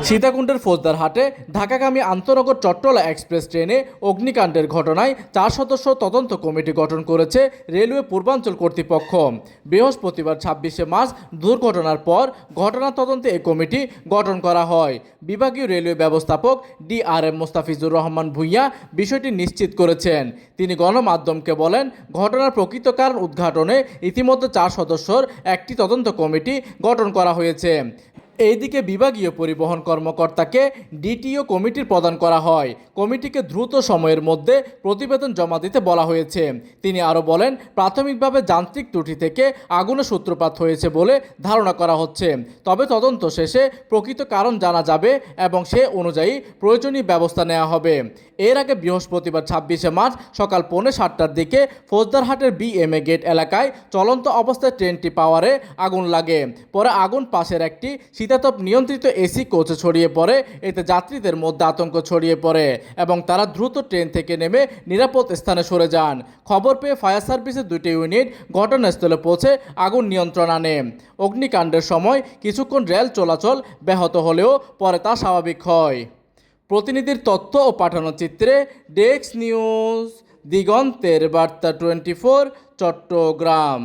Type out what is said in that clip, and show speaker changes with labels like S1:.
S1: সীতাকুণ্ডের ফৌজদার হাটে ঢাকাগামী আন্তনগর চট্টলা এক্সপ্রেস ট্রেনে অগ্নিকাণ্ডের ঘটনায় 4 সদস্য তদন্ত কমিটি গঠন করেছে রেলওয়ে পূর্বাঞ্চল কর্তৃপক্ষ। বৃহস্পতিবার 26শে মার্চ দুর্ঘটনার পর ঘটনা তদন্তে এই কমিটি গঠন করা হয়। বিভাগীয় রেলওয়ে ব্যবস্থাপক DRM মোস্তাফিজুর রহমান ভূঁইয়া বিষয়টি নিশ্চিত করেছেন। তিনি গণমাধ্যমকে বলেন, ঘটনার প্রকৃত কারণ উদ্ঘাটনে ইতিমধ্যে 4 সদস্যর একটি তদন্ত কমিটি গঠন করা হয়েছে। এইদিকে বিভাগীয় পরিবহন কর্মকর্তাকে DTO কমিটির প্রদান করা হয়। কমিটিকে দ্রুত সময়ের মধ্যে প্রতিবেদন জমা দিতে বলা হয়েছে। তিনি আরও বলেন, প্রাথমিকভাবে যান্ত্রিক ত্রুটি থেকে আগুনের সূত্রপাত হয়েছে বলে ধারণা করা হচ্ছে। তবে তদন্ত শেষে প্রকৃত কারণ জানা যাবে এবং সে অনুযায়ী প্রয়োজনীয় ব্যবস্থা নেওয়া হবে। এর আগে বৃহস্পতিবার 26শে মার্চ সকাল 6:45টার দিকে ফৌজদারহাটের BMA গেট এলাকায় চলন্ত অবস্থায় ট্রেনটি পাওয়ারে আগুন লাগে। পরে আগুন পাশের একটি শীতাতপ নিয়ন্ত্রিত AC কোচে ছড়িয়ে পড়ে। এতে যাত্রীদের মধ্যে আতঙ্ক ছড়িয়ে পড়ে এবং তারা দ্রুত ট্রেন থেকে নেমে নিরাপদ স্থানে সরে যান। খবর পেয়ে ফায়ার সার্ভিসের 2টি ইউনিট ঘটনাস্থলে পৌঁছে আগুন নিয়ন্ত্রণ আনে। অগ্নিকাণ্ডের সময় কিছুক্ষণ রেল চলাচল ব্যাহত হলেও পরে তা স্বাভাবিক হয়। প্রতিনিধির তথ্য ও পাঠানো চিত্রে ডেস্ক নিউজ, দিগন্তের বার্তা 24, চট্টগ্রাম।